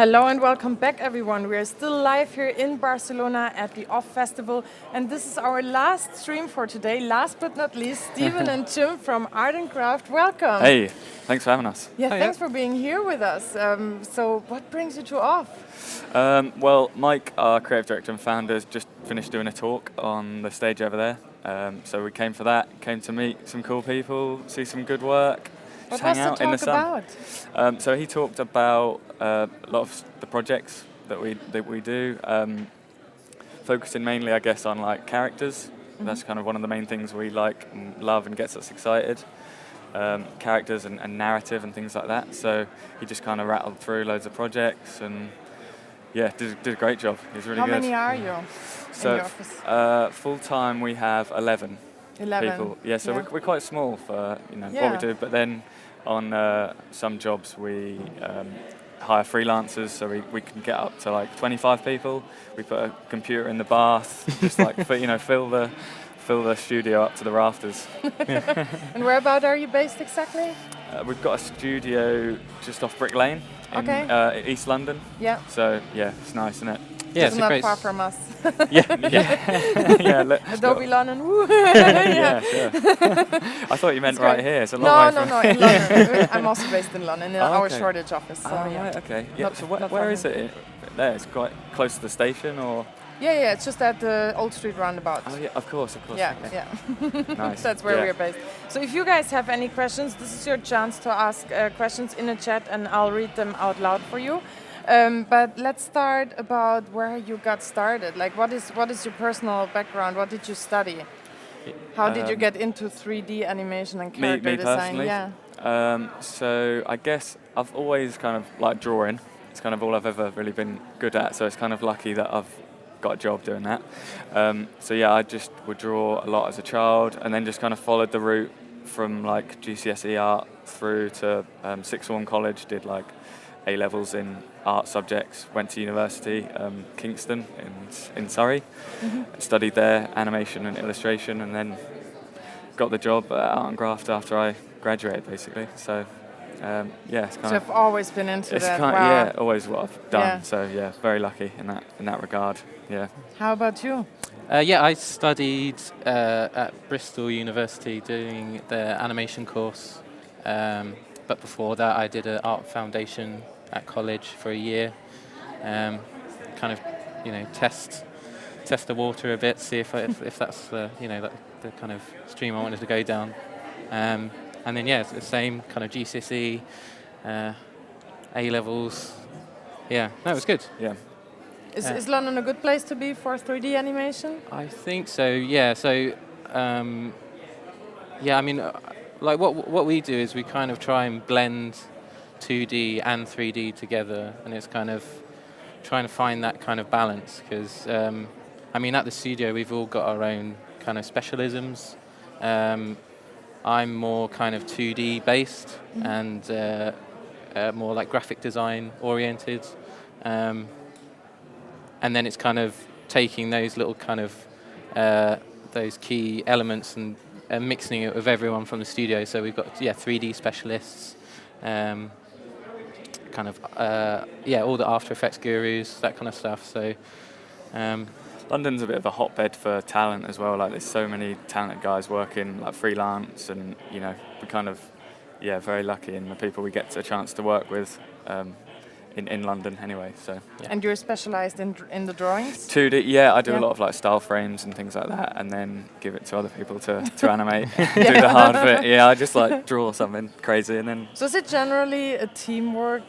Hello and welcome back, everyone. We are still live here in Barcelona at the OFFF Festival, and this is our last stream for today. Last but not least, Stephen and Jim from Art&Graft. Welcome. Hey, thanks for having us. Yeah, thanks for being here with us. So, what brings you to OFFF? Well, Mike, our creative director and founder, has just finished doing a talk on the stage over there. So we came for that, came to meet some cool people, see some good work. What was the talk about? So he talked about a lot of the projects that we do, focusing mainly, I guess, on like characters. Mm-hmm. That's kind of one of the main things we like and love and gets us excited. Characters and narrative and things like that. So he just kind of rattled through loads of projects and did a great job. He was really good. How many are you in your office? Full time we have 11 people. Yeah, so we're quite small for what we do. But then on some jobs we hire freelancers, so we can get up to like 25 people. We put a computer in the bath, just like fill the studio up to the rafters. And whereabout are you based exactly? We've got a studio just off Brick Lane in East London. Yeah. So it's nice, isn't it? Yeah, it's not far from us. Adobe London. Woo. Yeah, sure. I thought you meant right here. It's a long way from. No, in London. I'm also based in London, in our shortage office. So, right, okay. Yeah. So where is it? There, it's quite close to the station, or? Yeah, it's just at the Old Street roundabout. Oh yeah, of course. Yeah. Nice. That's where we're based. So if you guys have any questions, this is your chance to ask questions in the chat, and I'll read them out loud for you. But let's start about where you got started. Like, what is your personal background? What did you study? How did you get into 3D animation and character design? Personally? Yeah. So I guess I've always kind of liked drawing. It's kind of all I've ever really been good at. So it's kind of lucky that I've got a job doing that. I just would draw a lot as a child, and then just kind of followed the route from like GCSE art through to sixth form college. Did like A-levels in art subjects, went to university, Kingston in Surrey, studied there animation and illustration, and then got the job at Art&Graft after I graduated, basically. So it's kind of. So I've always been into that. Yeah, always what I've done. Yeah. So very lucky in that regard. Yeah. How about you? I studied at Bristol University doing the animation course. But before that, I did an art foundation at college for a year. Kind of, test the water a bit, see if that's the kind of stream I wanted to go down. And then it's the same kind of GCSE, A-levels. Yeah, no, it was good. Yeah. Is London a good place to be for 3D animation? I think so. Yeah. So, I mean. Like what we do is we kind of try and blend 2D and 3D together, and it's kind of trying to find that kind of balance, because at the studio we've all got our own kind of specialisms. I'm more kind of 2D based and more like graphic design oriented, and then it's kind of taking those little kind of those key elements and mixing it with everyone from the studio. So we've got 3D specialists, all the After Effects gurus, that kind of stuff. So London's a bit of a hotbed for talent as well. Like, there's so many talented guys working like freelance, and we're kind of very lucky in the people we get a chance to work with. In London anyway, so. Yeah. And you're specialized in the drawings? 2D, I do a lot of like style frames and things like that, and then give it to other people to animate, do the hard bit. Yeah, I just like draw something crazy and then. So is it generally a teamwork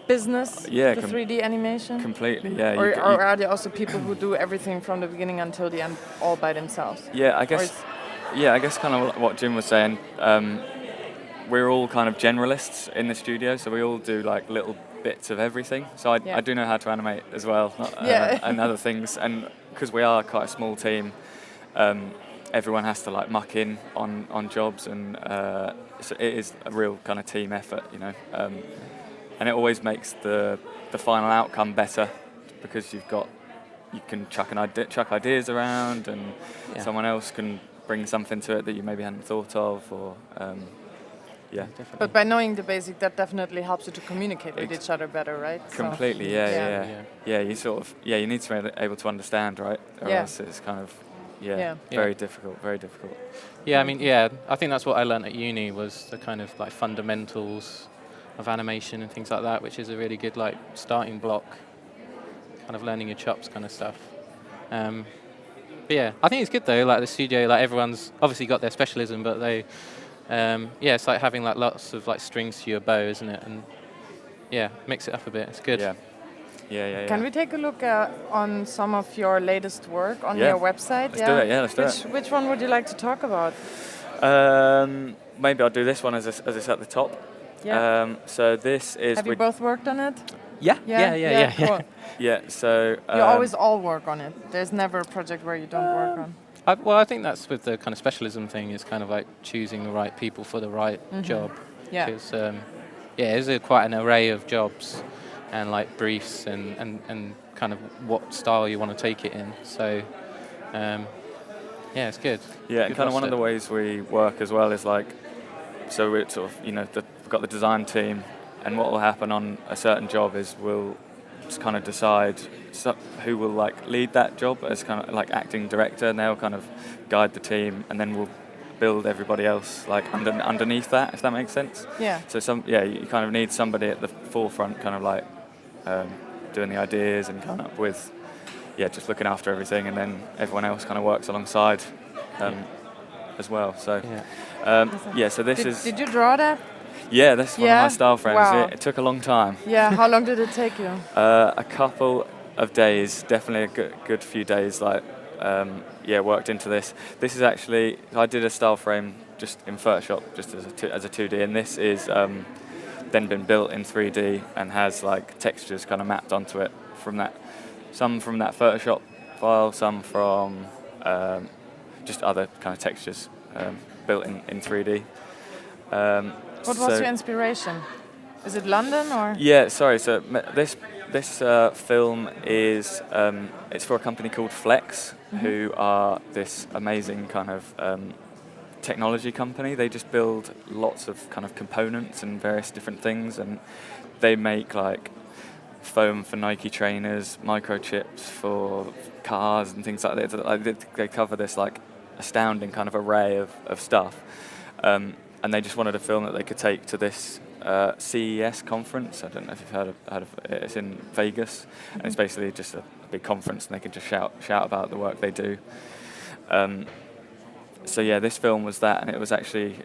business? Yeah, the 3D animation. Completely, yeah. Or are there also people who do everything from the beginning until the end all by themselves? Yeah, I guess. I guess kind of what Jim was saying. We're all kind of generalists in the studio, so we all do like little bits of everything. So I do know how to animate as well, and other things. And because we are quite a small team, everyone has to like muck in on jobs, and so it is a real kind of team effort, and it always makes the final outcome better, because you can chuck ideas around, and someone else can bring something to it that you maybe hadn't thought of, or Yeah. Definitely. But by knowing the basic, that definitely helps you to communicate with Ex- each other better, right? So- Completely, yeah, Yeah. yeah, yeah. Yeah, you sort of, yeah, you need to be able to understand, right? Or Yeah. else it's kind of, yeah, Yeah. very Yeah. difficult, very difficult. Yeah, I mean, yeah, I think that's what I learned at uni was the kind of like fundamentals of animation and things like that, which is a really good like starting block, kind of learning your chops kind of stuff. But yeah, I think it's good though. Like the studio, like everyone's obviously got their specialism, but they, yeah, it's like having like lots of like strings to your bow, isn't it? And yeah, mix it up a bit. It's good. Yeah. Yeah, yeah, yeah. Can we take a look on some of your latest work on Yeah. your website? Let's do it, yeah, let's do it. Which one would you like to talk about? Maybe I'll do this one as it's at the top. Yeah. So this is... Have you both worked on it? Yeah, yeah. Cool. Yeah, so... You always all work on it. There's never a project where you don't work on. Well, I think that's with the kind of specialism thing. Is kind of like choosing the right people for the right job. Yeah. Because yeah, there's quite an array of jobs and like briefs and kind of what style you want to take it in. So yeah, it's good. Yeah, and Good kind of one of roster. the ways we work as well is like, so we're sort of, we've got the design team, and what will happen on a certain job is we'll just kind of decide who will like lead that job as kind of like acting director, and they'll kind of guide the team, and then we'll build everybody else like underneath that, if that makes sense. Yeah. So you kind of need somebody at the forefront, kind of like doing the ideas and coming up with, just looking after everything, and then everyone else kind of works alongside as well. So so this is... Did you draw that? Yeah, that's one of my style frames. Wow. It took a long time. Yeah, how long did it take you? A couple of days, definitely a good few days. Like, worked into this. This is actually, I did a style frame just in Photoshop, just as a 2D, and this is then been built in 3D and has like textures kind of mapped onto it from that. Some from that Photoshop file, some from just other kind of textures built in 3D. What was your inspiration? Is it London or? Yeah, sorry. So this film is it's for a company called Flex, who are this amazing kind of technology company. They just build lots of kind of components and various different things, and they make like foam for Nike trainers, microchips for cars and things like that. They cover this like astounding kind of array of stuff. And they just wanted a film that they could take to this CES conference. I don't know if you've heard of it. It's in Vegas, and it's basically just a big conference, and they can just shout about the work they do. So yeah, this film was that, and it was actually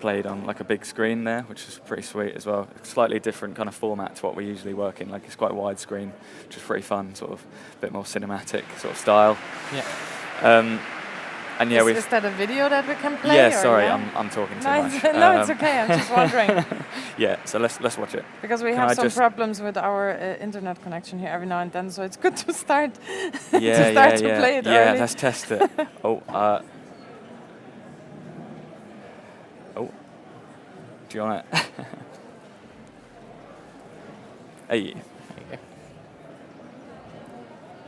played on like a big screen there, which is pretty sweet as well. Slightly different kind of format to what we usually work in. Like it's quite widescreen, which is pretty fun, sort of a bit more cinematic sort of style. Yeah. And yeah, is that a video that we can play? Yeah, or sorry, yeah? I'm talking too No, much. no, it's okay. I'm just wondering Yeah, so let's watch it. because we Can have I some just- problems with our internet connection here every now and then, so it's good to start Yeah, to play it yeah, early. let's test it. Oh, do you want it? Hey.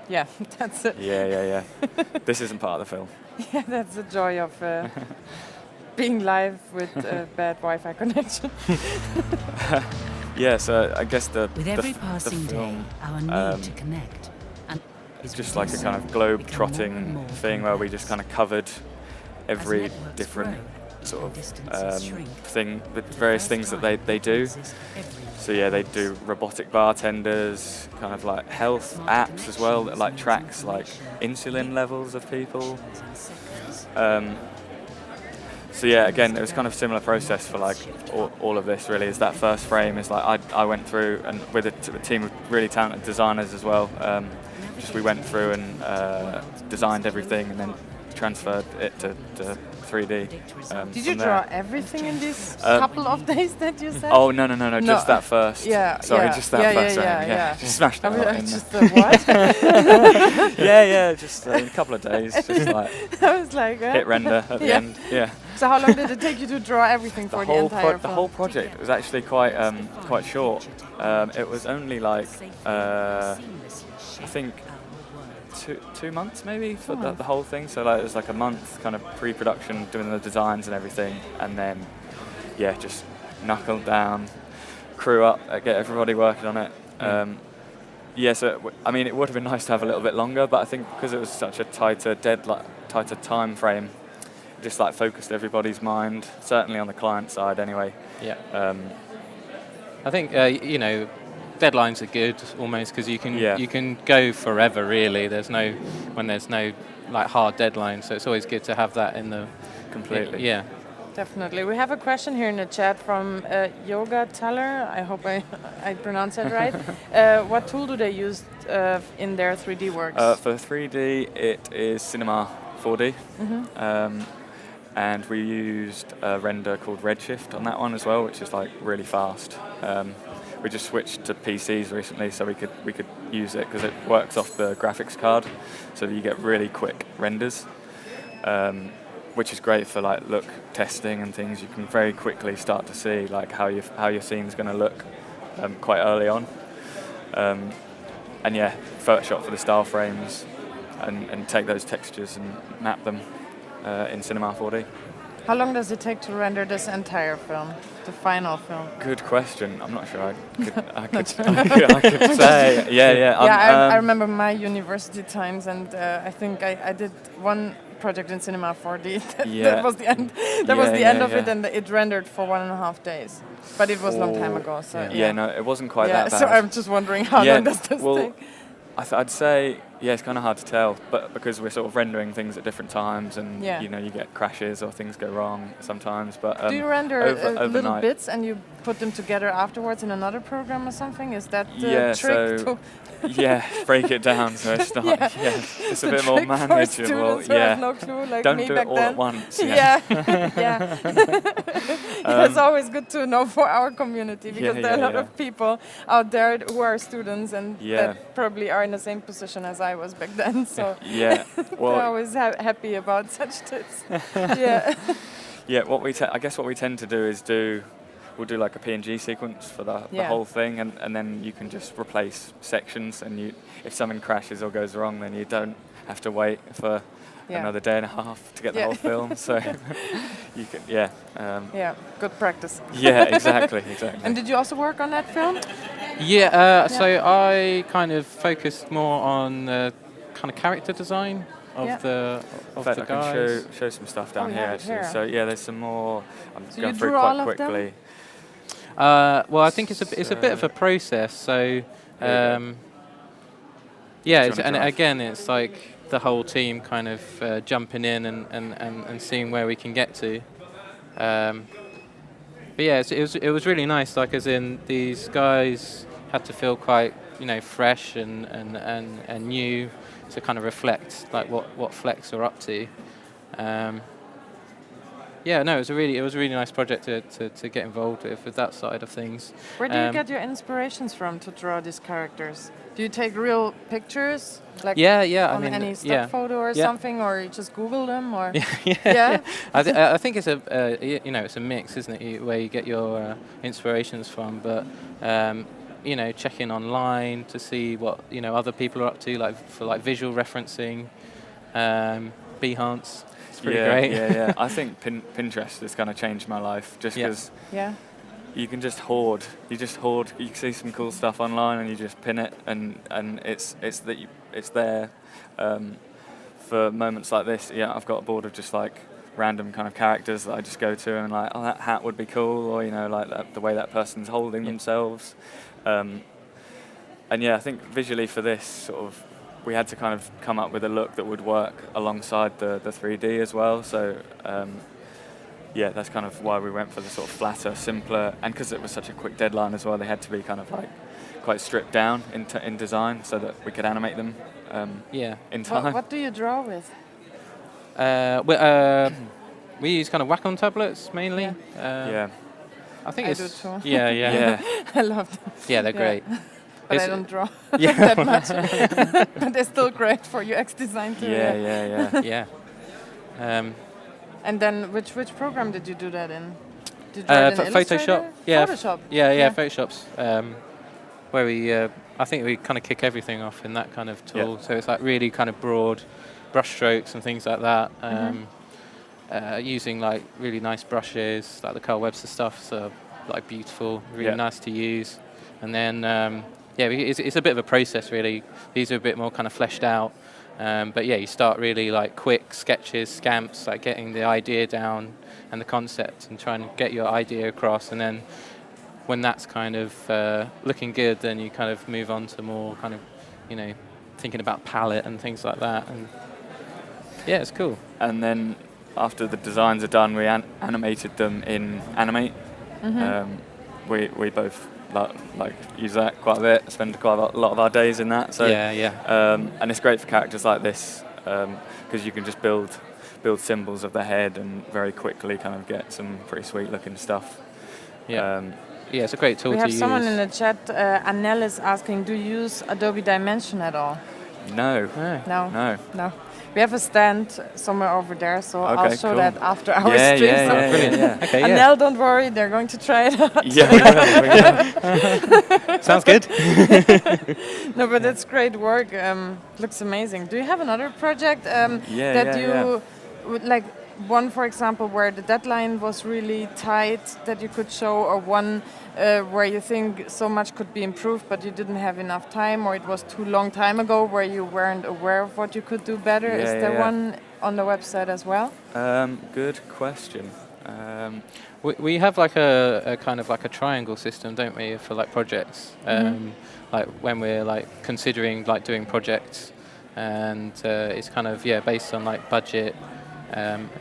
Yeah, that's it. Yeah. This isn't part of the film. Yeah, that's the joy of being live with a bad Wi-Fi connection. Yeah, so I guess With every the passing day, film, our need to connect and it's just like a kind of globe-trotting thing where we just kind of covered every different sort of thing, the various things that they do. So yeah, they do robotic bartenders, kind of like health apps as well that like tracks like insulin levels of people. So yeah, again, it was kind of a similar process for like all of this really. Is that first frame is like I went through, and with a team of really talented designers as well. Just we went through and designed everything and then transferred it to 3D. Did you from draw there. everything in these couple of days that you said? Oh no, just that first. Yeah, Sorry, yeah, just that first frame. yeah. Just smashed it I out was in just there. what? Yeah, just in a couple of days, just like I was like, hit render at the Yeah. end. Yeah. So how long did it take you to draw everything for the entire The film? whole project was actually quite short. It was only like I think 2 months maybe for the whole thing. So like it was like a month kind of pre-production doing the designs and everything, and then yeah, just knuckle down, crew up, get everybody working on it. Yeah, so I mean, it would have been nice to have a little bit longer, but I think because it was such a tighter time frame, it just like focused everybody's mind, certainly on the client side anyway. Yeah. I think deadlines are good almost because you can go forever really. There's no like hard deadline, so it's always good to have that in the completely. Yeah. Definitely. We have a question here in the chat from Yoga Teller. I hope I pronounce that right. What tool do they use in their 3D works? For 3D, it is Cinema 4D. And we used a render called Redshift on that one as well, which is like really fast. We just switched to PCs recently, so we could use it because it works off the graphics card, so that you get really quick renders, which is great for like look testing and things. You can very quickly start to see like how your scene's going to look quite early on. And yeah, Photoshop for the style frames, and take those textures and map them in Cinema 4D. How long does it take to render this entire film, the final film? Good question. I'm not sure I could say. Yeah. I remember my university times, and I think I did one project in Cinema 4D. That was the end. That was the end of it, and it rendered for 1.5 days. But it was a long time ago, so yeah. No, it wasn't quite that bad. So I'm just wondering how long does this take? I'd say, it's kind of hard to tell, but because we're sort of rendering things at different times, and you get crashes or things go wrong sometimes. But do you render little overnight bits and you put them together afterwards in another program or something? Is that the trick? Break it down so it's not. It's a bit more manageable. Who have no clue, like don't me do back it all then. at once. It's always good to know for our community, because there are a lot of people out there who are students and that probably are in the same position as I was back then. So they're always happy about such tips. I guess what we tend to do is we'll do like a PNG sequence for the whole thing, and then you can just replace sections, and if something crashes or goes wrong, then you don't have to wait for another day and a half to get the whole film. So you can, good practice. Yeah, exactly. And did you also work on that film? So I kind of focused more on the kind of character design of the guys. I can show some stuff down here actually. So there's some more. I'm going through quite quickly. I think it's a bit of a process. So and again, it's like the whole team kind of jumping in and seeing where we can get to. It was really nice. Like, as in, these guys had to feel quite fresh and new to kind of reflect like what Flex are up to. It was a really nice project to get involved with that side of things. Where do you get your inspirations from to draw these characters? Do you take real pictures, like on any stock photo or something, or you just Google them, or I think it's it's a mix, isn't it? Where you get your inspirations from, but checking online to see what other people are up to, like for visual referencing, Behance. Pretty great. I think Pinterest has kind of changed my life, just because you can just hoard. You can see some cool stuff online and you just pin it, and it's there for moments like this. I've got a board of just like random kind of characters that I just go to and like, that hat would be cool, or like the way that person's holding themselves. I think visually for this sort of, we had to kind of come up with a look that would work alongside the 3D as well. So that's kind of why we went for the sort of flatter, simpler, and because it was such a quick deadline as well, they had to be kind of like quite stripped down in design so that we could animate them in time. What do you draw with? We use kind of Wacom tablets mainly. I think do too. Yeah. I love them. Yeah, they're great. But I don't draw that much. But they're still great for UX design too. Yeah. And then which program did you do that in? Did you do it in Photoshop. Photoshop. Photoshop's where we I think we kind of kick everything off in that kind of tool. So it's like really kind of broad brush strokes and things like that. using like really nice brushes, like the Carl Webster stuff, so like beautiful, really nice to use. And then it's a bit of a process really. These are a bit more kind of fleshed out. But yeah, you start really like quick sketches, scamps, like getting the idea down and the concept and trying to get your idea across. And then when that's kind of looking good, then you kind of move on to more kind of, thinking about palette and things like that. And yeah, it's cool. And then after the designs are done, we animated them in Animate. We both like use that quite a bit, spend quite a lot of our days in that. So and it's great for characters like this because you can just build symbols of the head and very quickly kind of get some pretty sweet looking stuff. Yeah, it's a great tool to use. We have someone in the chat, Anel is asking, do you use Adobe Dimension at all? No. No. We have a stand somewhere over there, so I'll show that after our stream. Brilliant. Okay, Anel, don't worry, they're going to try it out. Sounds good. No, but it's great work. Looks amazing. Do you have another project would like one, for example, where the deadline was really tight that you could show, or one where you think so much could be improved but you didn't have enough time, or it was too long time ago where you weren't aware of what you could do better? Is there one on the website as well? Good question. We have like a kind of like a triangle system, don't we, for like projects? Like when we're like considering like doing projects, and it's kind of based on like budget,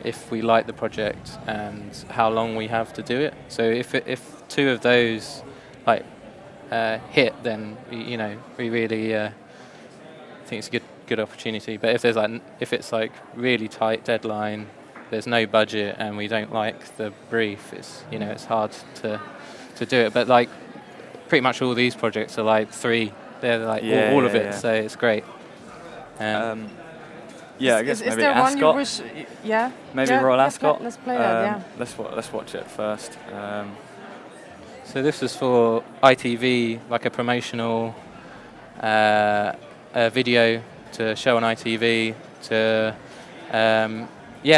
if we like the project and how long we have to do it. So if two of those like hit, then we really think it's a good opportunity. But if it's like really tight deadline, there's no budget, and we don't like the brief, it's hard to do it. But like pretty much all these projects are like 3. They're like all of it. So it's great. I guess is maybe there Ascot. one you wish? Maybe Royal Ascot. Let's play that. Let's watch it first. So this is for ITV, like a promotional video to show on ITV to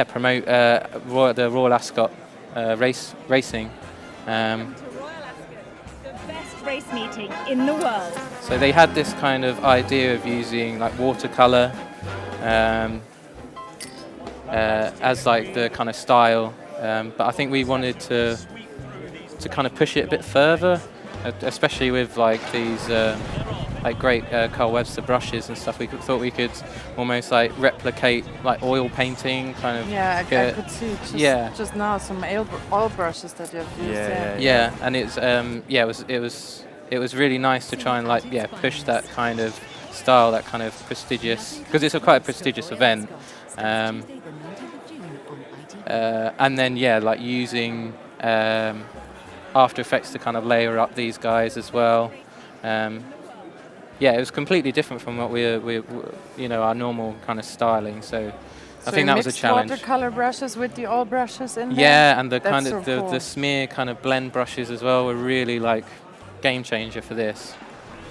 promote the Royal Ascot racing. Race meeting in the world. So they had this kind of idea of using like watercolor as like the kind of style, but I think we wanted to kind of push it a bit further, especially with like these like great Carl Webster brushes and stuff. We thought we could almost like replicate like oil painting kind of. I could see just now some oil brushes that you have used. And it's it was really nice to try and like push that kind of style, that kind of prestigious, because it's quite a prestigious event. And then like using After Effects to kind of layer up these guys as well. It was completely different from what we our normal kind of styling. So I think that was a challenge. Watercolor brushes with the oil brushes in there. Yeah, and the kind That's of so cool. the smear kind of blend brushes as well were really like game changer for this.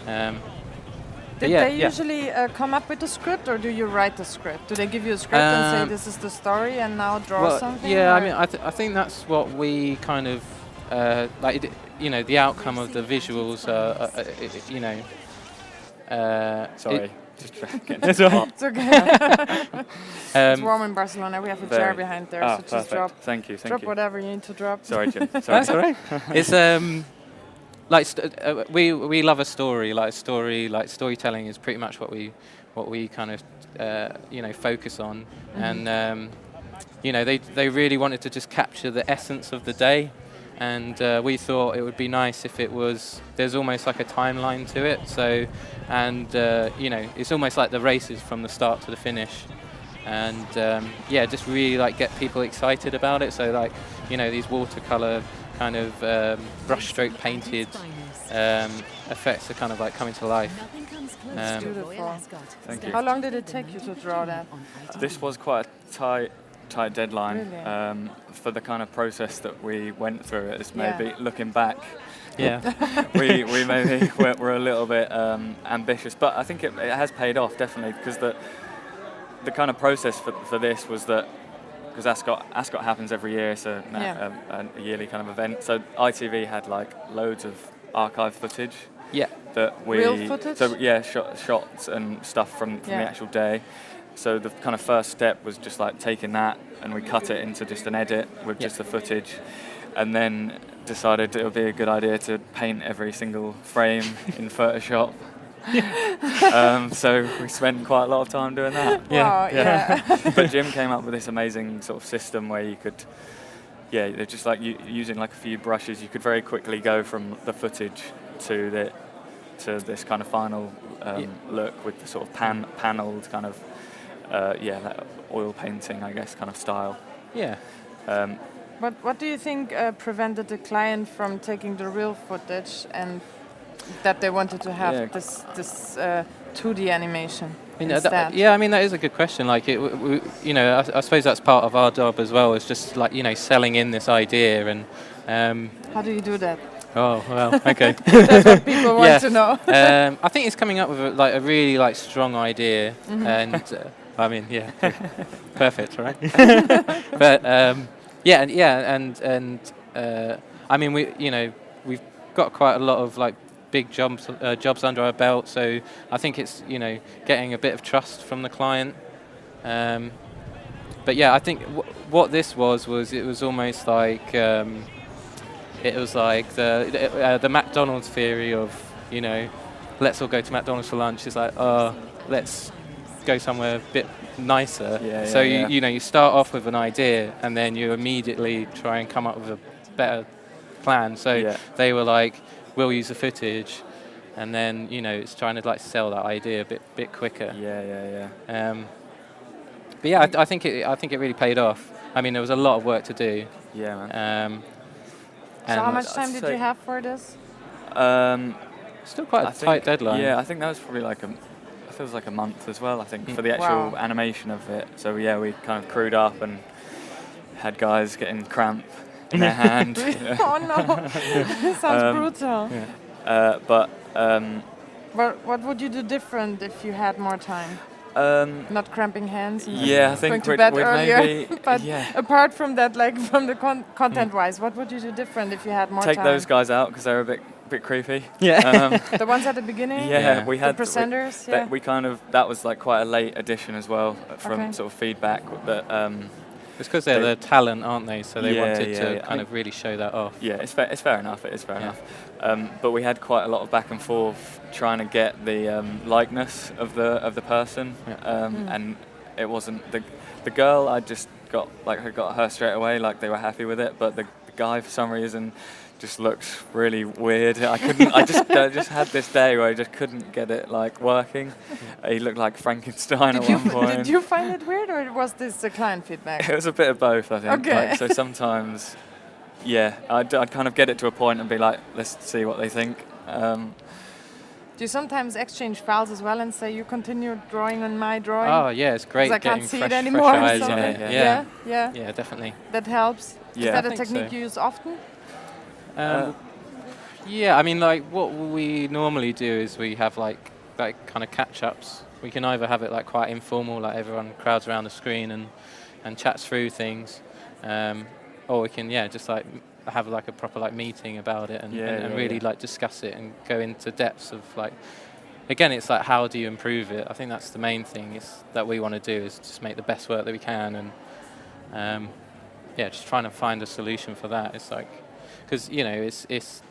Did they usually come up with a script, or do you write the script? Do they give you a script and say this is the story and now draw something? Yeah, I mean, I think that's what we kind of the outcome of the visuals. Sorry. It's okay. It's warm in Barcelona. We have a chair behind there, so just perfect. drop. Thank you. Drop whatever you need to drop. Sorry, Jim. That's all right. It's we love a story. Like storytelling is pretty much what we kind of focus on. And they really wanted to just capture the essence of the day. And we thought it would be nice if there's almost like a timeline to it. So, and it's almost like the races from the start to the finish. And just really like get people excited about it. So like, these watercolor kind of brushstroke painted effects are kind of like coming to life. It's beautiful. Thank you. How long did it take you to draw that? This was quite a tight deadline. Really? For the kind of process that we went through. It's maybe looking back. Yeah, we maybe we're a little bit ambitious, but I think it has paid off definitely, because the kind of process for this was that, because Ascot happens every year, so a yearly kind of event. So ITV had like loads of archive footage. Yeah. That we Real footage? So yeah, shots and stuff from the actual day. So the kind of first step was just like taking that and we cut it into just an edit with just the footage, and then decided it would be a good idea to paint every single frame in Photoshop. So we spent quite a lot of time doing that. Wow, yeah. But Jim came up with this amazing sort of system where you could, they're just like using like a few brushes, you could very quickly go from the footage to this kind of final look with the sort of panelled kind of that oil painting, I guess, kind of style. Yeah. What do you think prevented the client from taking the real footage and that they wanted to have this 2D animation instead? I mean, that is a good question. Like, I suppose that's part of our job as well, is just like, selling in this idea and. How do you do that? Oh, well, okay. That's what people want to know. I think it's coming up with a really strong idea, and I mean, perfect, right? But I mean, we've got quite a lot of big jobs under our belt, so I think it's getting a bit of trust from the client. But yeah, I think what this was it was almost like. It was like the McDonald's theory of, let's all go to McDonald's for lunch. It's like, let's go somewhere a bit nicer. You start off with an idea and then you immediately try and come up with a better plan. So they were like, we'll use the footage, and then it's trying to sell that idea a bit quicker. But yeah, I think it really paid off. I mean, there was a lot of work to do. Yeah, man. So how much time did you have for this? Still quite a tight deadline. Yeah, I think that was probably it was like a month as well, I think, for the actual animation of it. So yeah, we kind of crewed up and had guys getting cramp in their hand. Oh no, sounds brutal. Yeah. But what would you do different if you had more time? Not cramping hands. I think going to bed earlier. Maybe, but apart from that, from the content-wise, what would you do different if you had more time? Take those guys out because they're a bit creepy. Yeah. The ones at the beginning. We had the presenters. That was quite a late addition as well from sort of feedback that. It's because they're the talent, aren't they? So they wanted to kind of really show that off. Yeah, it's fair enough. It is fair enough. But we had quite a lot of back and forth trying to get the likeness of the person, and it wasn't the girl. I just got her straight away. They were happy with it, but the guy for some reason just looks really weird. I just had this day where I just couldn't get it working. He looked like Frankenstein at one point. Did you find it weird, or was this the client feedback? It was a bit of both, I think. Okay. So sometimes, I'd kind of get it to a point and be like, let's see what they think. Do you sometimes exchange files as well and say, you continue drawing on my drawing? Oh yeah, it's great. I can't see it anymore. Fresh eyes or on something. it. Yeah, definitely. That helps. Yeah. Is that a technique you use often? I mean, what we normally do is we have kind of catch-ups. We can either have it quite informal, everyone crowds around the screen and chats through things, or we can just have a proper meeting about it and really discuss it and go into depths of again, it's how do you improve it? I think that's the main thing is that we want to do is just make the best work that we can, and just trying to find a solution for that. It's because it's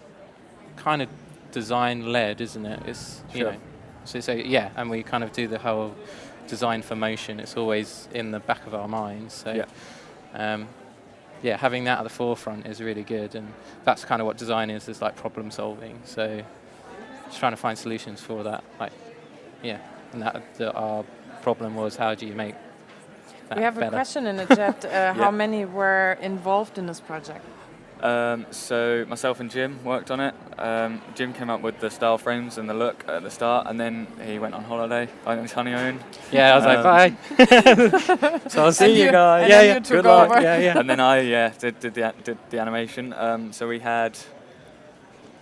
kind of design led, isn't it? It's and we kind of do the whole design for motion. It's always in the back of our minds. So having that at the forefront is really good, and that's kind of what design is problem solving. So just trying to find solutions for that. And that our problem was, how do you make that We have better? a question in the chat. How many were involved in this project? So myself and Jim worked on it. Jim came up with the style frames and the look at the start, and then he went on holiday on his honeymoon. Yeah, I was bye. So I'll see you guys. You took Good luck. over. And then I did the animation. So we had,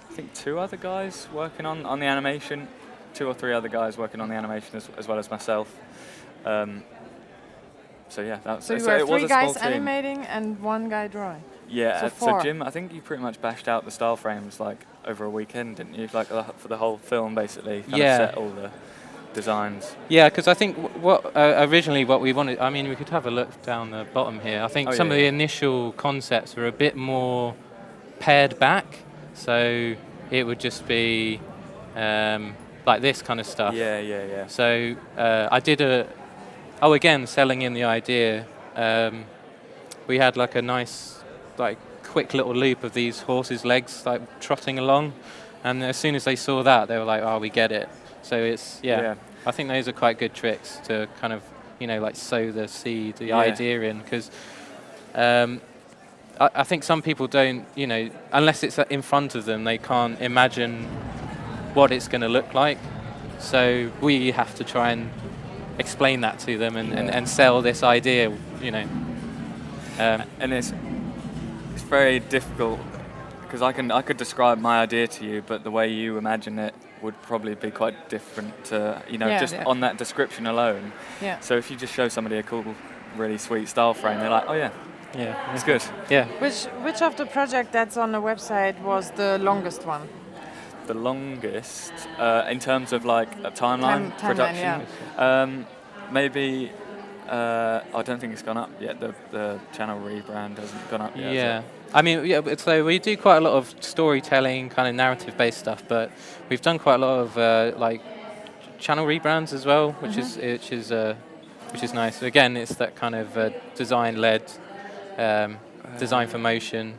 I think, 2 other guys working on the animation, 2 or 3 other guys working on the animation as well as myself. So yeah, that's So you it were was three a small guys team. animating and one guy drawing. Yeah, So so four. Jim, I think you pretty much bashed out the style frames like over a weekend, didn't you? Like for the whole film, basically. Kind Yeah. of set all the designs. Yeah, because I think originally what we wanted, I mean, we could have a look down the bottom here. I think Oh, some yeah, of the yeah. initial concepts were a bit more pared back, so it would just be like this kind of stuff. Yeah. So I did again, selling in the idea. We had like a nice, like quick little loop of these horses' legs like trotting along, and as soon as they saw that, they were like, "Oh, we get it." So it's Yeah. I think those are quite good tricks to kind of like sow the seed, the Yeah. idea in, because I think some people don't, unless it's in front of them, they can't imagine what it's going to look like. So we have to try and explain that to them and sell this idea, And it's very difficult because I could describe my idea to you, but the way you imagine it would probably be quite different to just on that description alone. Yeah. So if you just show somebody a cool, really sweet style frame, they're like, oh yeah, it's good. Yeah. Which of the project that's on the website was the longest one? The longest in terms of like a timeline Timeline, production, maybe. I don't think it's gone up yet. The channel rebrand hasn't gone up yet. Yeah. I mean, so we do quite a lot of storytelling, kind of narrative-based stuff, but we've done quite a lot of like channel rebrands as well, which is nice. Again, it's that kind of design-led, design for motion.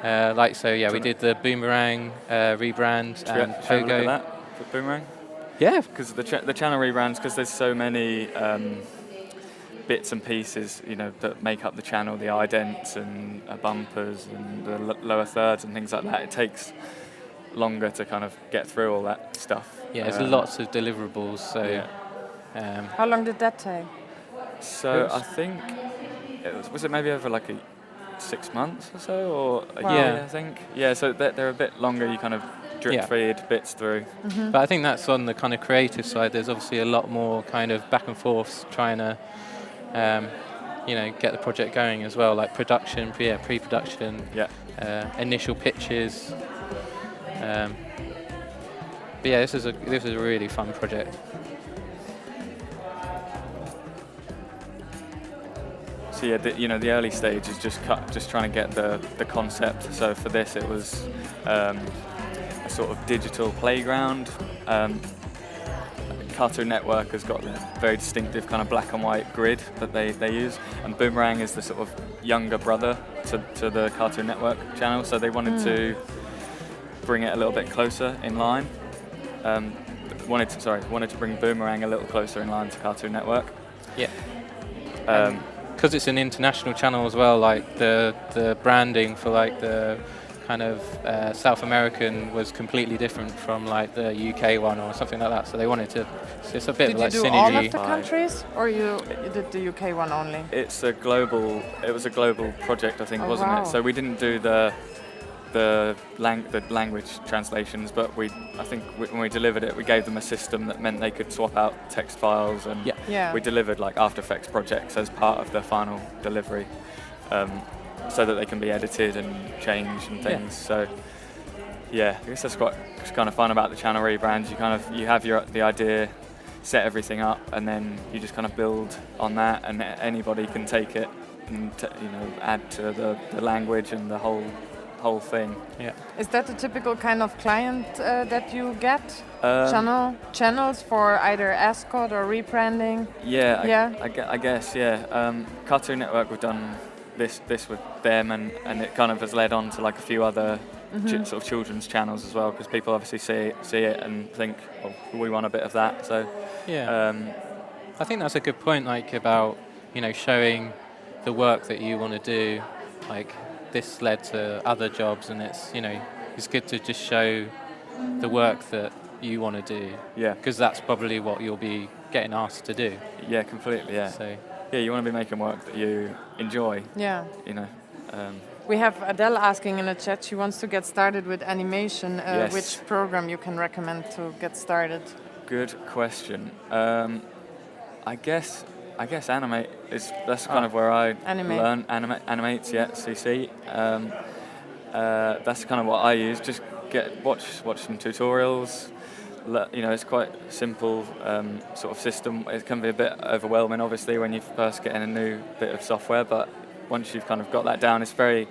We did the Boomerang rebrand Should we and have a look Pogo. at that for Boomerang? Yeah. Because the channel rebrands, because there's so many bits and pieces, that make up the channel, the idents and bumpers and the lower thirds and things like that. It takes longer to kind of get through all that stuff. Yeah, there's lots of deliverables. So. Yeah. How long did that take? So I think was it maybe over like 6 months or so, or a Wow. year, I think. Yeah, so they're a bit longer. You kind of drip feed bits through. But I think that's on the kind of creative side. There's obviously a lot more kind of back and forths trying to, get the project going as well, like production, pre-production, initial pitches. But yeah, this is a really fun project. So yeah, the early stage is just trying to get the concept. So for this, it was a sort of digital playground. Cartoon Network has got a very distinctive kind of black and white grid that they use, and Boomerang is the sort of younger brother to the Cartoon Network channel. So they wanted to bring it a little bit closer in line. Wanted to bring Boomerang a little closer in line to Cartoon Network. Yeah. Because it's an international channel as well, like the branding for like the kind of South American was completely different from like the UK one or something like that. So they wanted to. So it's a bit Did like you do synergy. all of the countries, or you did the UK one only? It was a global project, I think, wasn't wow. it? So we didn't do the language translations, but I think when we delivered it, we gave them a system that meant they could swap out text files, and we delivered like After Effects projects as part of the final delivery, so that they can be edited and changed and things. So yeah, I guess that's what's kind of fun about the channel rebrands. You have the idea, set everything up, and then you just kind of build on that, and anybody can take it and add to the language and the whole thing. Yeah. Is that the typical kind of client that you get? Channels for either escort or rebranding? I guess. Cartoon Network, we've done this with them, and it kind of has led on to like a few other sort of children's channels as well, because people obviously see it and think, oh, we want a bit of that. So I think that's a good point, like about showing the work that you want to do. Like this led to other jobs, and it's good to just show the work that you want to do. Yeah. Because that's probably what you'll be getting asked to do. Yeah, completely. Yeah. So. Yeah, you want to be making work that you enjoy. Yeah. We have Adele asking in the chat. She wants to get started with animation. Yes. Which program you can recommend to get started? Good question. I guess I guess animate is that's kind of where I Animate. learn animates. Yeah, CC. That's kind of what I use. Just watch some tutorials. It's quite simple sort of system. It can be a bit overwhelming, obviously, when you first get in a new bit of software. But once you've kind of got that down, it's very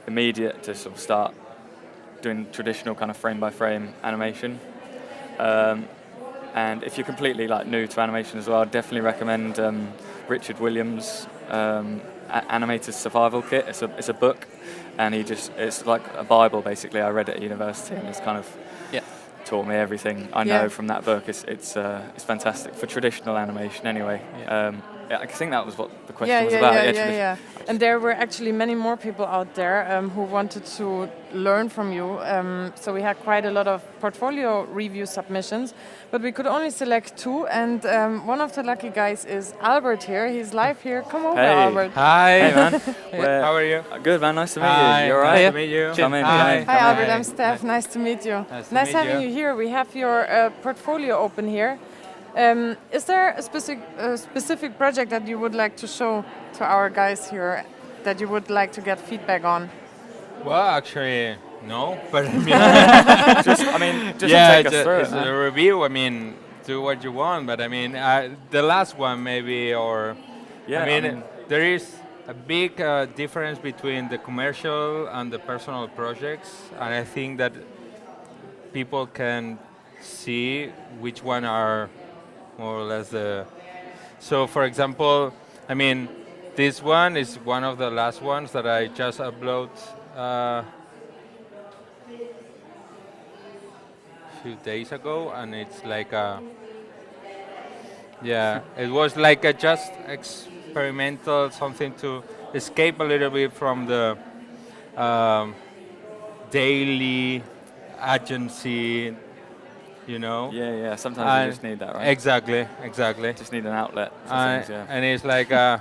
immediate to sort of start doing traditional kind of frame by frame animation. And if you're completely like new to animation as well, I'd definitely recommend Richard Williams' Animator's Survival Kit. It's a book, and it's like a Bible basically. I read it at university, and it's kind of taught me everything I know from that book. It's fantastic for traditional animation anyway. I think that was what the question was about. Yeah. And there were actually many more people out there who wanted to learn from you. So we had quite a lot of portfolio review submissions, but we could only select 2. And one of the lucky guys is Albert here. He's live here. Come over, Albert. Hi. Hey man. How are you? Good man. Nice to meet Hi. you. You all Nice right? to meet you. Come in. Hi. Hi, Albert. I'm Steph. Nice to meet you. Nice to Nice meet having you. you here. We have your portfolio open here. Is there a specific project that you would like to show to our guys here that you would like to get feedback on? Well, actually, no. But I mean, Just yeah, take us through it's it. a review. I mean, do what you want. But I mean, the last one maybe, or Yeah, I mean, there is a big difference between the commercial and the personal projects, and I think that people can see which one are more or less the. So, for example, I mean, this one is one of the last ones that I just upload a few days ago, and it's like a. Yeah, it was like a just experimental, something to escape a little bit from the daily agency, you know. Yeah. Sometimes you just need that, right? Exactly. Just need an outlet for things. Yeah. And it's like, I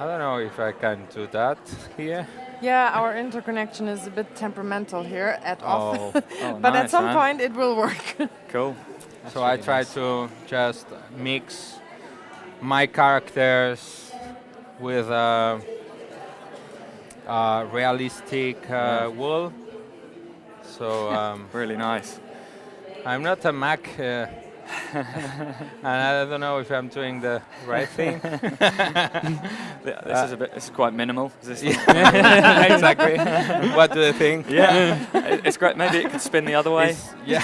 don't know if I can do that here. Yeah, our interconnection is a bit temperamental here at off. Oh, But at nice, some man. point it will work. Cool. so I try to just mix my characters with realistic wool. So Really nice. I'm not a Mac, and I don't know if I'm doing the right thing. This is quite minimal. Is this? Exactly. What do you think? Yeah. It's great. Maybe it could spin the other way. Yeah.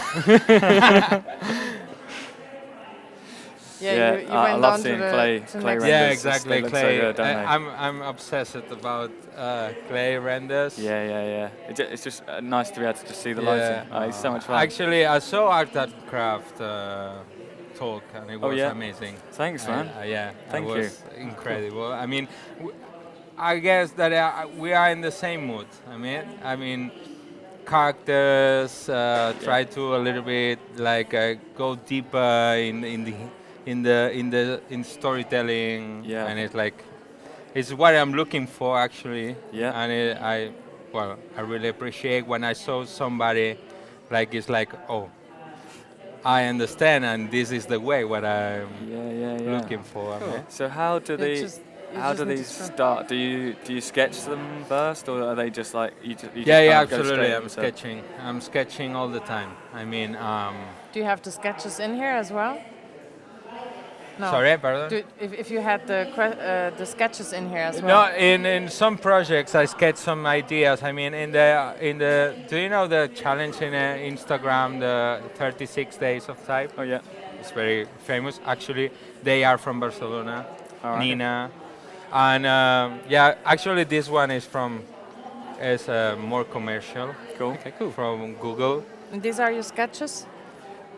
Yeah, you I went love down seeing to the clay to renders. next- Yeah, It's just- exactly. they look so Clay. good, don't they? I'm obsessed about clay renders. Yeah. It's just nice to be able to just see the lighting. It's so much fun. Actually, I saw Art&Graft talk, and it was yeah? amazing. Thanks, man. Yeah, Thank it you. was incredible. I mean, I guess that we are in the same mood. I mean, characters try to a little bit like go deeper in storytelling. Yeah. And it's like it's what I'm looking for actually. Yeah. And I really appreciate when I saw somebody like it's like, oh, I understand, and this is the way what I'm Yeah. looking for. I mean. So how do You they? just How do need to these scroll. start? Do you sketch them first, or are they just like you just Yeah, kind of go absolutely. straight I'm into- sketching. I'm sketching all the time. I mean, Do you have the sketches in here as well? No. sorry, pardon. If you had the sketches in here as well. No, in some projects I sketch some ideas. I mean, in the do you know the challenge in Instagram, the 36 days of type? Oh yeah. It's very famous. Actually, they are from Barcelona. All right. Nina, and actually this one is more commercial. Cool. Okay, cool. From Google. And these are your sketches?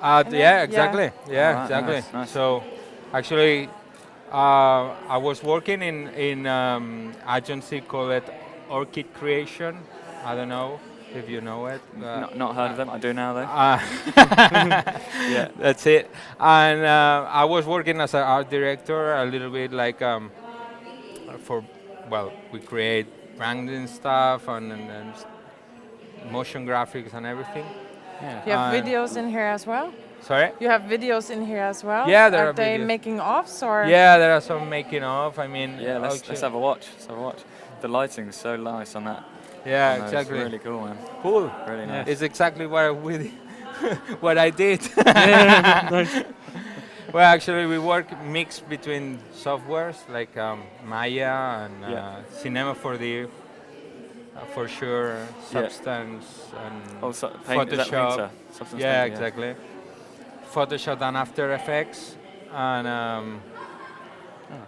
Yeah, exactly. Yeah, Alright, exactly. nice. So, actually, I was working in agency called Orchid Creation. I don't know if you know it. Not heard of them. I do now though. Yeah, that's it. And I was working as an art director, a little bit like we create branding stuff and motion graphics and everything. You have Uh, videos in here as well? Sorry? You have videos in here as well? Yeah, there are they videos. making offs or? Yeah, there are some making of. I mean, Yeah, let's actually- have a watch. Let's have a watch. The lighting's so nice on that. Yeah, on those. exactly. Really cool, man. Cool. Really nice. It's exactly what I did. Nice. Well, actually, we work mixed between softwares like Maya and Cinema 4D, for sure, Substance and Also, paint, is that Photoshop. painter? Substance Yeah, painter, exactly. Photoshop and After Effects, and Oh,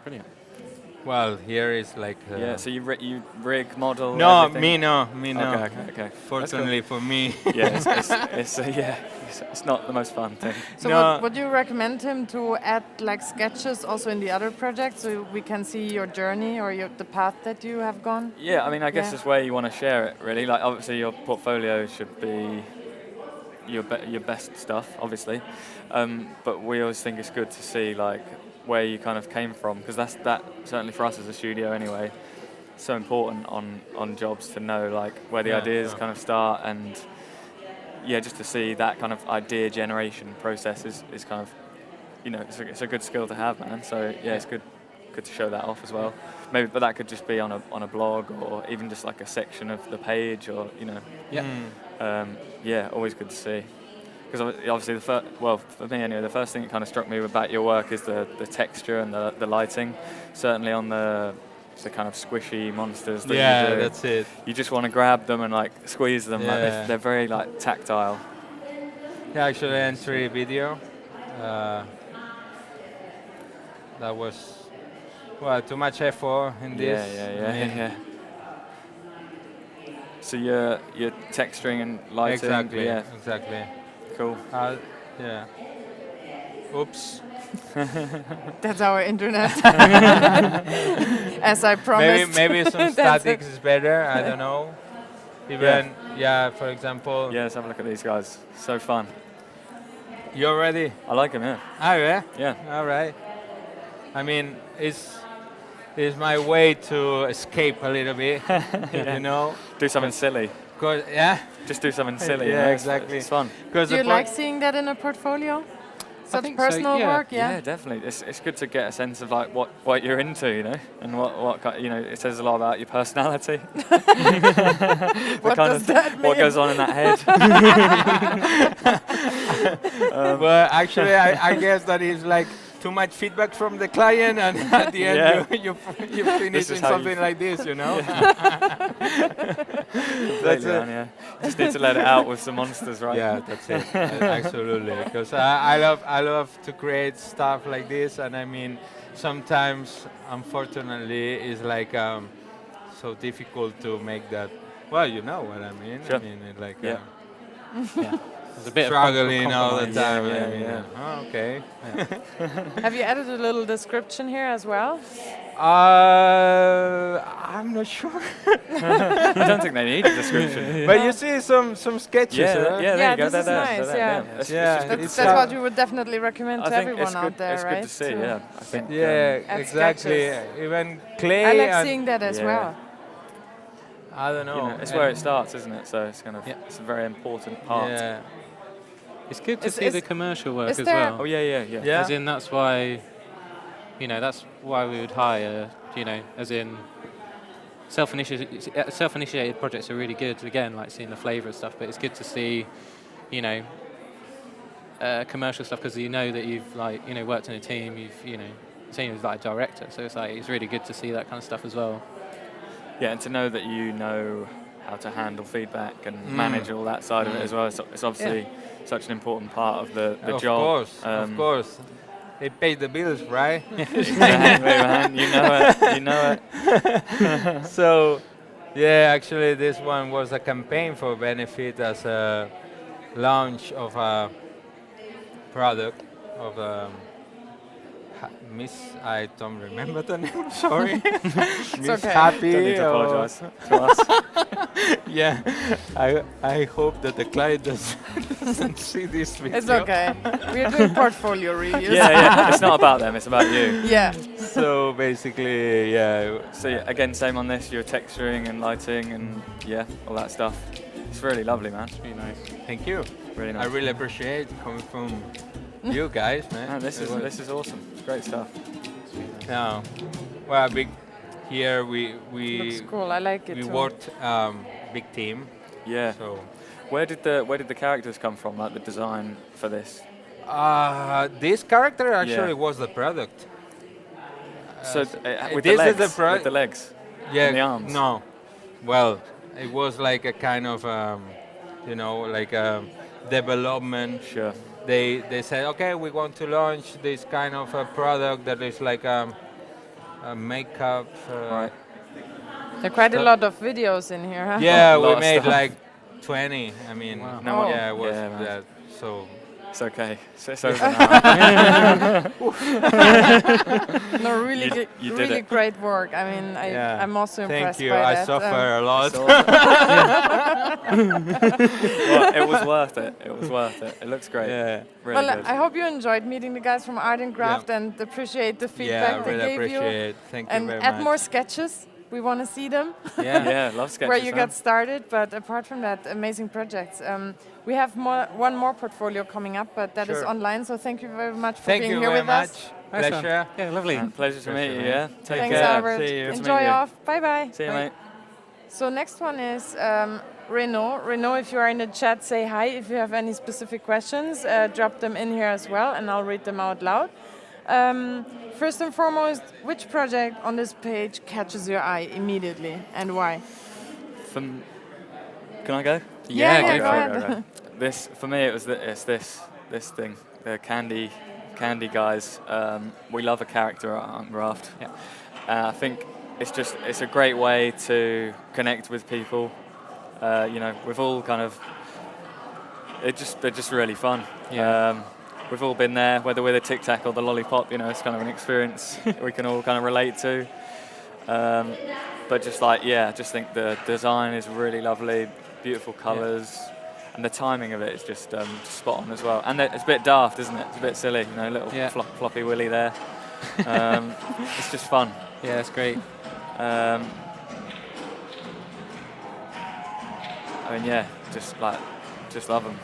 brilliant. well, here is like. Yeah, so you rig, model. No, everything? me no. Okay. Fortunately for me. Yeah, it's not the most fun thing. So No. would you recommend him to add like sketches also in the other projects so we can see your journey or the path that you have gone? Yeah, I mean, I guess Yeah. it's where you want to share it, really. Like, obviously, your portfolio should be your best stuff, obviously. But we always think it's good to see like where you kind of came from, because that certainly for us as a studio anyway, so important on jobs to know like where the ideas kind of start, and just to see that kind of idea generation process is kind of, it's a good skill to have, man. So it's good to show that off as well. Maybe, but that could just be on a blog or even just like a section of the page, or always good to see. Because obviously, for me anyway, the first thing that kind of struck me about your work is the texture and the lighting. Certainly on the kind of squishy monsters that you do. That's it. You just want to grab them and like squeeze them. Yeah. Like they're very like tactile. Yeah, actually, entry video. That was too much effort in this. I mean, Yeah. So you're texturing and lighting. Exactly. Yeah. Exactly. Cool. Yeah. Oops. That's our internet. As I promised. Maybe some That's statics is better. I don't know. Even for example. Yeah, let's have a look at these guys. So fun. You're ready? I like them. Yeah. Oh yeah. Yeah. All right. I mean, it's my way to escape a little bit. You know. Do something silly. Cause Just do something silly. Yeah, you know? exactly. It's fun. Do you like seeing that in a portfolio? Such think so, personal yeah. work, Yeah, definitely. It's good to get a sense of like what you're into, you know, and it says a lot about your personality. What does that mean? What goes on in that head? Well, actually, I guess that is like too much feedback from the client, and at the end you finish in is how you something like this, you know. That's it. Yeah. Just need to let it out with some monsters, right? Yeah, that's it. Absolutely, because I love to create stuff like this, and I mean, sometimes, unfortunately, it's like so difficult to make that. Well, you know what I mean. Sure. I mean, it's like Yeah. There's a bit struggling of all the compromise. time. Yeah, I mean, yeah. Oh, okay. Have you added a little description here as well? I'm not sure. I don't think they need a description. But you see some sketches. Yeah, huh? there Yeah, you go. this is there, nice, there, yeah. It's Yeah, just good to it's see. That's what you would definitely recommend I to think everyone it's out good, there, it's right? good to see, yeah. I think, Yeah, Add exactly. sketches. Even clay. I like and seeing that as Yeah. well. I don't know. it's where it starts, isn't it? So it's kind of it's a very important part. Yeah. It's good to Is- see is- the commercial work is as there- well. Oh yeah. Yeah. As in, that's why we would hire, as in self-initiated projects are really good, again, like seeing the flavour of stuff, but it's good to see, commercial stuff, because that you've worked in a team, you've seen as like a director, so it's really good to see that kind of stuff as well. Yeah, and to know that you know how to handle feedback and manage all that side of it as well. It's obviously such an important part of the job. Of course. They pay the bills, right? Exactly, man. You know it. So, actually, this one was a campaign for benefit as a launch of a product of I don't remember the name. Sorry, Miss okay. Happy. Don't need to or- apologise to us. Yeah, I hope that the client doesn't see this video. It's okay. We're doing portfolio reviews. Yeah. It's not about them. It's about you. Yeah. So basically, So again, same on this. You're texturing and lighting and all that stuff. It's really lovely, man. It's really nice. thank you. Really nice. I really appreciate coming from you guys, man. Man, this is awesome. Great stuff. Yeah. Well, big here Looks cool. I like it we too. worked big team. Yeah. So Where did the characters come from? Like the design for this? this character actually was the product. So with this the is legs, the with the legs, Yeah. and the arms. No. Well, it was like a kind of like a development. Sure. They said, okay, we want to launch this kind of a product that is like a makeup. Right. There are quite a lot of videos in here, huh? Yeah, Lot we of made stuff. like 20. I mean, Wow. No one- yeah, it was Yeah, man. that. So It's okay. It's over now. No, really, You did really it. great work. I mean, yeah. I'm also impressed Thank you. by I that. suffer a lot. Well, it was worth it. It was worth it. It looks great. Yeah. Really Well, good. I hope you enjoyed meeting the guys from Art&Graft and appreciate the Yeah, feedback I they really gave you. appreciate. Thank you And very add much. more sketches. We want to see them. Yeah. Yeah, love sketches. Where you huh? got started, but apart from that, amazing projects. We have one more portfolio coming up, but that is Sure. online. So thank you very much for Thank being you here very with much. us. Nice one. Pleasure. Yeah, lovely. Pleasure to meet you. man. Yeah. Take Thanks, care. Albert. See you. Good to Enjoy meet you. off. Bye bye. See you, mate. So next one is Renaud. Renaud, if you are in the chat, say hi. If you have any specific questions, drop them in here as well, and I'll read them out loud. First and foremost, which project on this page catches your eye immediately, and why? From, can I go? Yeah, go go for ahead. Right. This for me, it's this thing, the candy guys. We love a character at Art&Graft. Yeah. I think it's a great way to connect with people. We've all kind of they're just really fun. Yeah. We've all been there, whether we're the Tic Tac or the lollipop. It's kind of an experience we can all kind of relate to. But just think the design is really lovely, beautiful colours, and the timing of it is just spot on as well. And it's a bit daft, isn't it? It's a bit silly, little floppy willy there. It's just fun. Yeah, that's great. I mean, just love them.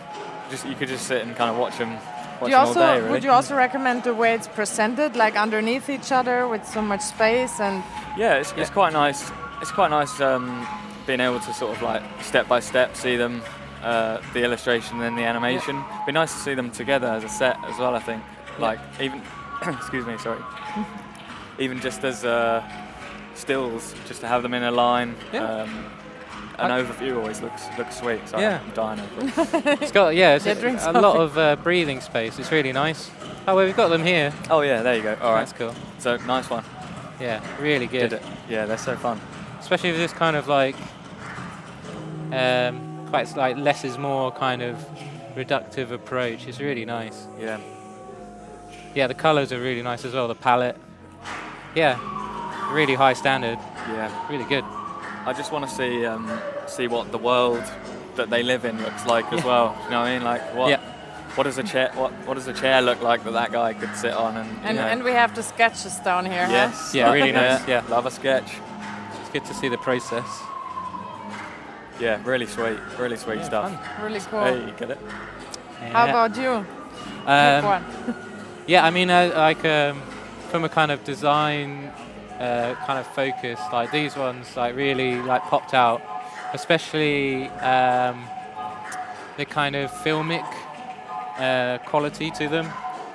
You could just sit and kind of watch them all day, really. Would you also recommend the way it's presented, like underneath each other with so much space and? Yeah, it's quite nice. It's quite nice being able to sort of like step by step see them, the illustration and then the animation. Be nice to see them together as a set as well. I think, like even, excuse me, sorry, even just as stills, just to have them in a line. An overview always looks sweet. Sorry, I'm dying over it. It's got drink a lot of breathing space. It's really nice. Oh, well, we've got them here. Oh yeah, there you go. All right, That's cool. So nice one. Yeah, really good. Did it? Yeah, they're so fun. Especially with this kind of like quite like less is more kind of reductive approach. It's really nice. Yeah. Yeah, the colours are really nice as well. The palette. Yeah, really high standard. Yeah. Really good. I just want to see what the world that they live in looks like as well. You know what I mean? Like what does a chair look like that guy could sit on And we have the sketches down here. Huh? Yes. Yeah, really nice. Yeah. Love a sketch. It's good to see the process. Yeah, really sweet stuff. Fun. Really cool. Hey, you get it? How about you? Pick one. Yeah, I mean, from a kind of design kind of focus, like these ones, like really like popped out, especially the kind of filmic quality to them,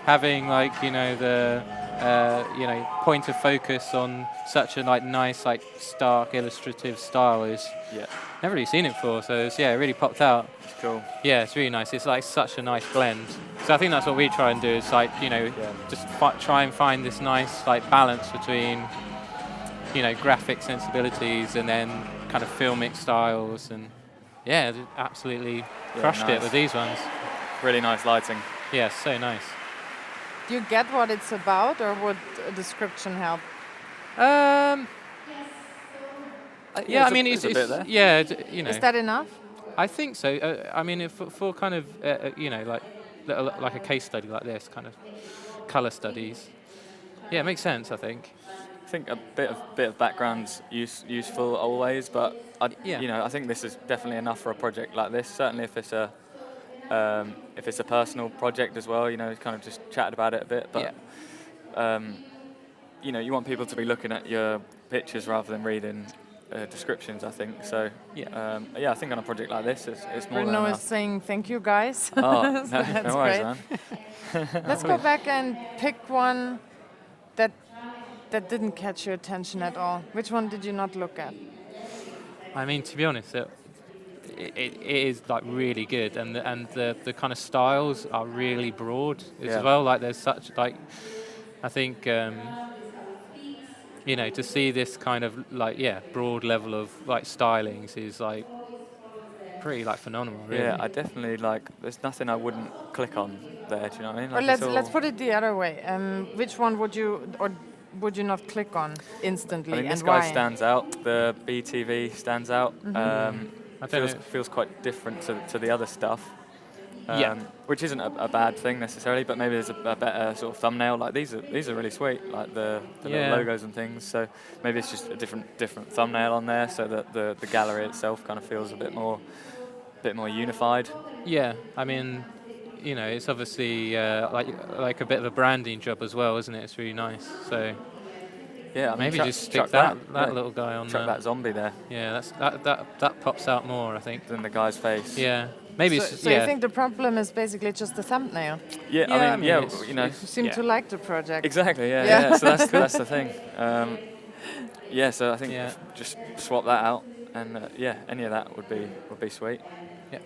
having like the point of focus on such a like nice like stark illustrative style is never really seen it before, so it's really popped out. It's cool. Yeah, it's really nice. It's like such a nice blend. So I think that's what we try and do is like just try and find this nice like balance between graphic sensibilities and then kind of filmic styles, and they absolutely crushed it with these ones. Really nice lighting. Yeah, so nice. Do you get what it's about, or would a description help? Yeah, I mean, it's a bit there. Is that enough? I think so. I mean, for kind of like a case study like this, kind of color studies. Yeah, it makes sense. I think. I think a bit of background's useful always, but I think this is definitely enough for a project like this. Certainly, if it's a if it's a personal project as well, kind of just chatted about it a bit. But you want people to be looking at your pictures rather than reading descriptions, I think. So I think on a project like this, it's more than Bruno is enough. saying thank you, guys. Oh, So no, that's no worries, great. man. Let's go back and pick one that didn't catch your attention at all. Which one did you not look at? I mean, to be honest, it is like really good, and the kind of styles are really broad as well. Like there's such like, I think to see this kind of like broad level of like stylings is like pretty like phenomenal. Really. Yeah, I definitely like. There's nothing I wouldn't click on there. Do you know what I mean? Or Like, let's put it the other way. Which one would you not click on instantly, I think and this why? guy stands out. The BTV stands out. Mm-hmm. Feels quite different to the other stuff. Which isn't a bad thing necessarily, but maybe there's a better sort of thumbnail. Like these are really sweet, like the little logos and things. So maybe it's just a different thumbnail on there, so that the gallery itself kind of feels a bit more unified. Yeah, I mean, it's obviously like a bit of a branding job as well, isn't it? It's really nice. So yeah, I mean, maybe just stick chuck that little guy on chuck there. that zombie there. Yeah, that pops out more, I think, than the guy's face. Yeah, maybe. So you think the problem is basically just the thumbnail? Yeah, I mean, You seem to like the project. Exactly. Yeah. So that's the thing. So I think just swap that out, and any of that would be sweet. Yeah.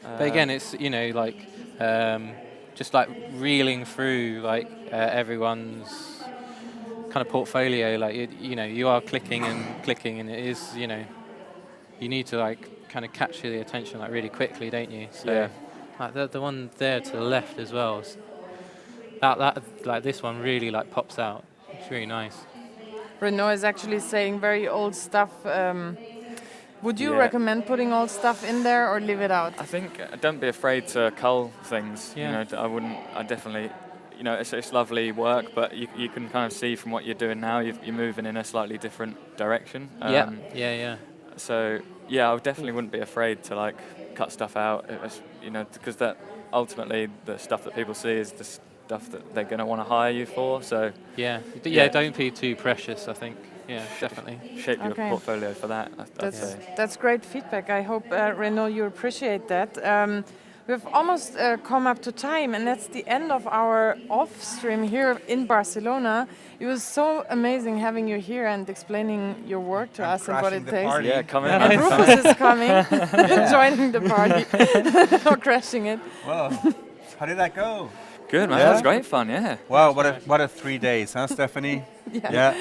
But again, it's just like reeling through like everyone's kind of portfolio. Like you are clicking, and it is you need to like kind of capture the attention like really quickly, don't you? So like the one there to the left as well. That like this one really like pops out. It's really nice. Renaud is actually saying very old stuff. Would you recommend putting old stuff in there or leave it out? I think don't be afraid to cull things. Yeah. I definitely, it's lovely work, but you can kind of see from what you're doing now, you're moving in a slightly different direction. Yeah. So I definitely wouldn't be afraid to like cut stuff out. Because that ultimately the stuff that people see is the stuff that they're going to want to hire you for. So don't be too precious, I think. Yeah, definitely. Shape your portfolio for that. That's great feedback. I hope, Renaud, you appreciate that. We've almost come up to time, and that's the end of our off stream here in Barcelona. It was so amazing having you here and explaining your work to us and what it takes. Party. Yeah, come in. And Rufus is coming, joining the party, or crashing it. Well, how did that go? Good, man. That was great fun, yeah. Wow, what a 3 days, huh, Stephanie? Yeah.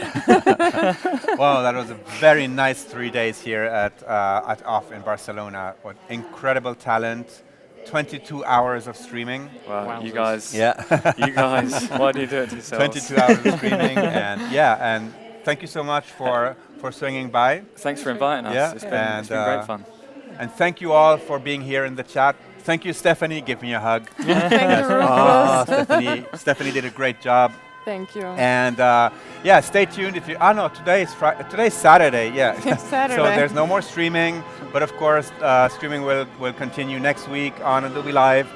Wow, that was a very nice 3 days here at OFFF in Barcelona. What incredible talent. 22 hours of streaming. Wow, you guys. Yeah. You guys, why do you do it to yourselves? 22 hours of streaming, and thank you so much for swinging by. Thanks for inviting us. Yeah. It's been great fun. And thank you all for being here in the chat. Thank you, Stephanie. Give me a hug. Thank you, Rufus. Stephanie did a great job. Thank you. And stay tuned. If you, today's Saturday. Yeah, Saturday. So there's no more streaming, but of course, streaming will continue next week on Adobe Live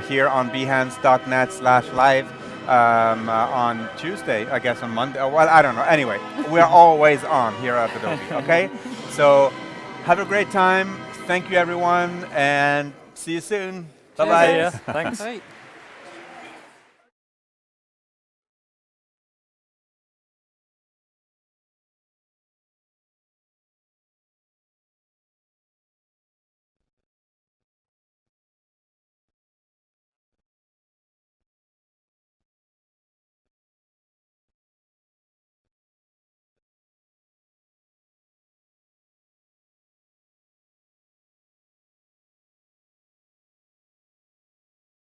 here on behance.net/live on Tuesday. I guess on Monday. Well, I don't know. Anyway, we're always on here at Adobe. Okay, so have a great time. Thank you, everyone, and see you soon. Bye bye. Thanks. Great.